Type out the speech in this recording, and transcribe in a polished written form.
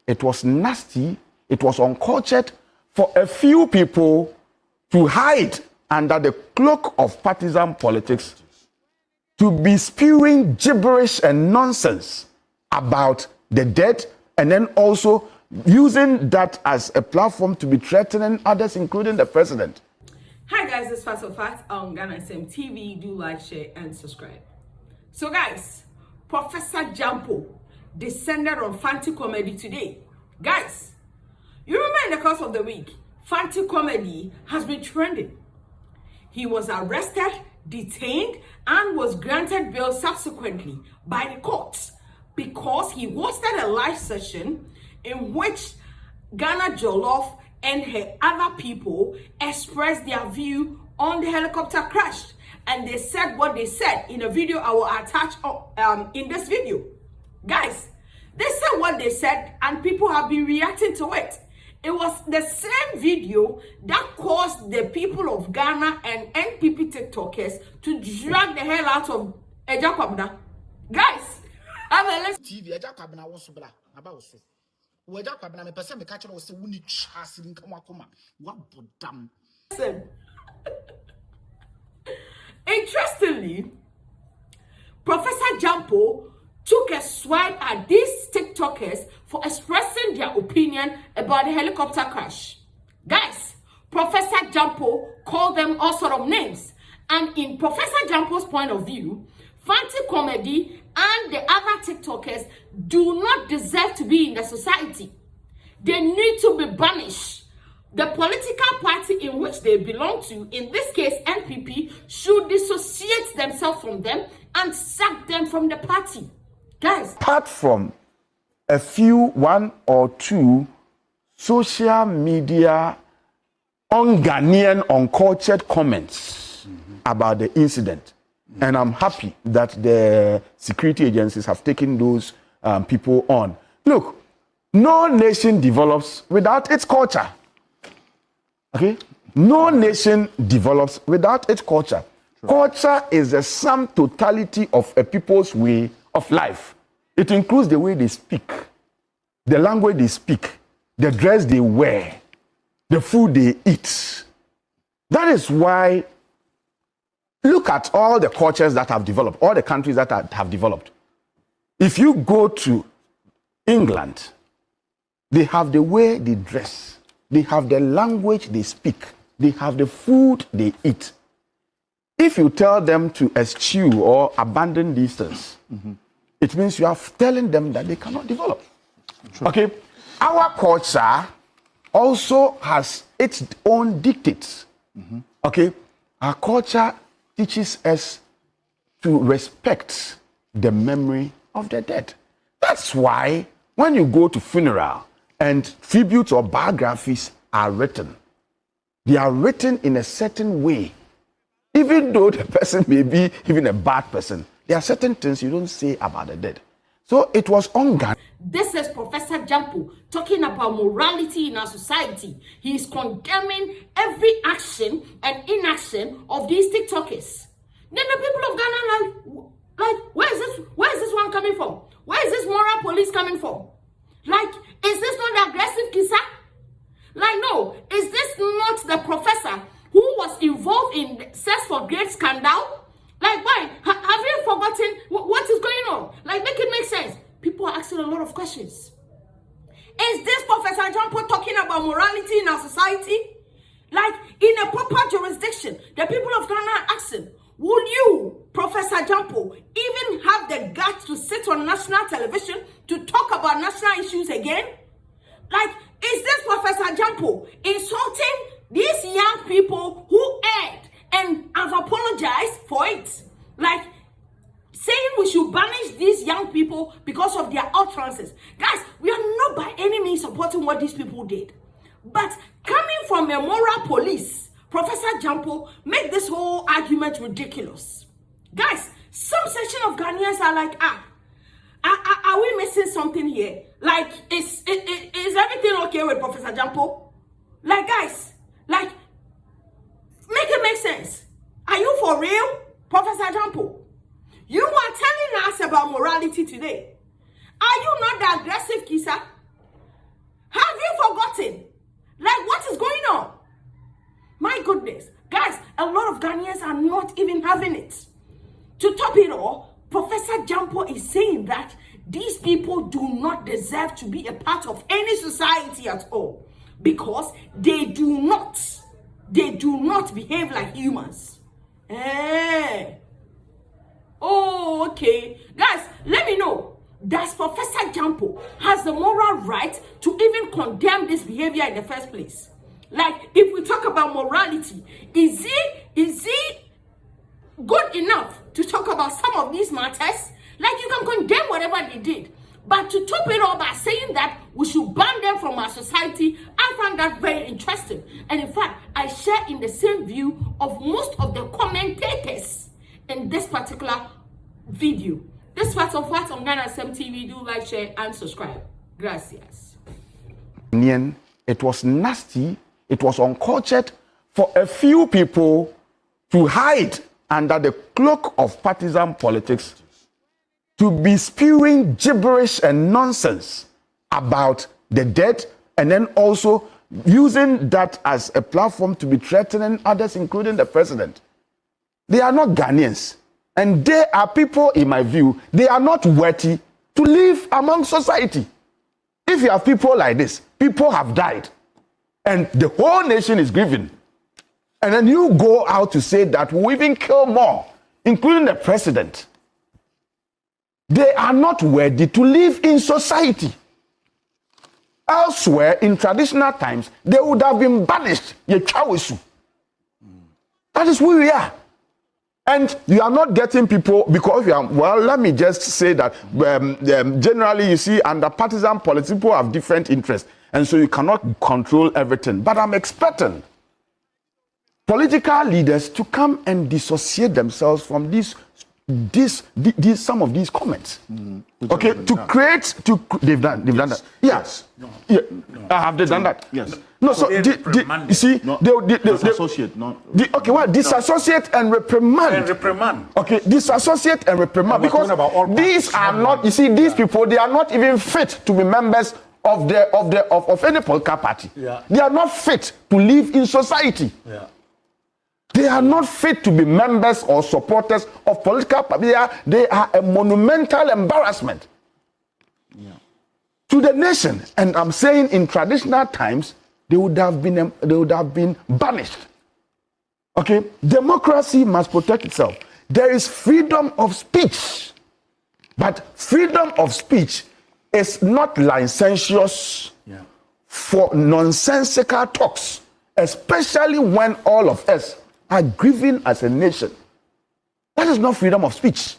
It was nasty, it was uncultured for a few people to hide under the cloak of partisan politics, to be spewing gibberish and nonsense about the dead, and then also using that as a platform to be threatening others, including the president. Hi guys, it's Fante on Ghana TV. Do like, share, and subscribe. So guys, Professor Gyampo descended on Fante comedy today. Guys, you remember in the course of the week, Fante comedy has been trending. He was arrested, detained, and was granted bail subsequently by the courts because he hosted a live session in which Ghana Jollof and her other people expressed their view on the helicopter crash. And they said what they said in a video I will attach in this video. Guys, they said what they said and people have been reacting to it. It was the same video that caused the people of Ghana and NPP TikTokers to drag the hell out of Ejakwabna. Guys, have a listen. TV Ejakwabna was bla about so. Ejakwabna me person me catch no say we need chance in kama what bodam. Listen. Interestingly, Professor Gyampo took a swipe at these TikTokers for expressing their opinion about the helicopter crash. Guys, Professor Gyampo called them all sort of names. And in Professor Gyampo's point of view, Fante comedy and the other TikTokers do not deserve to be in the society. They need to be banished. The political party in which they belong to, in this case NPP, should dissociate themselves from them and sack them from the party. Guys, apart from a few, one or two social media un-Ghanaian, uncultured comments about the incident, and I'm happy that the security agencies have taken those people on. Look, no nation develops without its culture. Okay? No nation develops without its culture. Sure. Culture is the sum totality of a people's way of life. It includes the way they speak, the language they speak, the dress they wear, the food they eat. That is why, look at all the cultures that have developed, all the countries that have developed. If you go to England, they have the way they dress, they have the language they speak, they have the food they eat. If you tell them to eschew or abandon these things, it means you are telling them that they cannot develop. True. Okay? Our culture also has its own dictates. Okay? Our culture teaches us to respect the memory of the dead. That's why when you go to funeral and tributes or biographies are written, they are written in a certain way. Even though the person may be even a bad person, there are certain things you don't say about the dead. So it was unguarded. This is Professor Gyampo talking about morality in our society. He is condemning every action and inaction of these TikTokers. Then the people of Ghana like, where is this one coming from? Where is this moral police coming from? Like, is this not the aggressive Kissɛr? Like, no, is this not the professor who was involved in the sex for grade scandal? Like, why? Have you forgotten what is going on? Like, make it make sense. People are asking a lot of questions. Is this Professor Gyampo talking about morality in our society? Like, in a proper jurisdiction, the people of Ghana are asking, would you, Professor Gyampo, even have the guts to sit on national television to talk about national issues again? Like, is this Professor Gyampo insulting these young people who erred and have apologized for it? Like, saying we should banish these young people because of their utterances. Guys, we are not by any means supporting what these people did. But coming from a moral police, Professor Gyampo make this whole argument ridiculous. Guys, some section of Ghanaians are like, are we missing something here? Like, is everything okay with Professor Gyampo? Like, guys, like, make it make sense. Are you for real, Professor Gyampo? You are telling us about morality today. Are you not the aggressive Kissɛr? Have you forgotten? Like, what is going on? My goodness. Guys, a lot of Ghanaians are not even having it. To top it all, Professor Gyampo is saying that these people do not deserve to be a part of any society at all because they do not behave like humans. Oh, okay. Guys, let me know. Does Professor Gyampo has the moral right to even condemn this behavior in the first place? Like, if we talk about morality, is he good enough to talk about some of these matters? Like, you can condemn whatever they did, but to top it all by saying that we should ban them from our society, I find that very interesting. And in fact, I share in the same view of most of the commentators in this particular video. This part of what on Ghana SM TV. Do like, share, and subscribe. Gracias. It was nasty. It was uncultured for a few people to hide under the cloak of partisan politics, to be spewing gibberish and nonsense about the dead, and then also using that as a platform to be threatening others, including the president. They are not Ghanaians. And they are people, in my view, they are not worthy to live among society. If you have people like this, people have died, and the whole nation is grieving. And then you go out to say that we'll even kill more, including the president. They are not worthy to live in society. Elsewhere, in traditional times, they would have been banished. That is who we are. And you are not getting people because you are, well, let me just say that generally, you see, under partisan politics, people have different interests. And so you cannot control everything. But I'm expecting political leaders to come and dissociate themselves from some of these comments. Okay, to create, they've done that. Yes. No. Yeah. Have they done that? Yes. No, so you see, they disassociate, okay, well, disassociate and reprimand. And reprimand. Okay, disassociate and reprimand, because these are not, you see, these people, they are not even fit to be members of any political party. Yeah. They are not fit to live in society. Yeah. They are not fit to be members or supporters of political parties. They are a monumental embarrassment to the nation. And I'm saying, in traditional times, they would have been banished. Okay, democracy must protect itself. There is freedom of speech, but freedom of speech is not licentious for nonsensical talks, especially when all of us are grieving as a nation. That is not freedom of speech.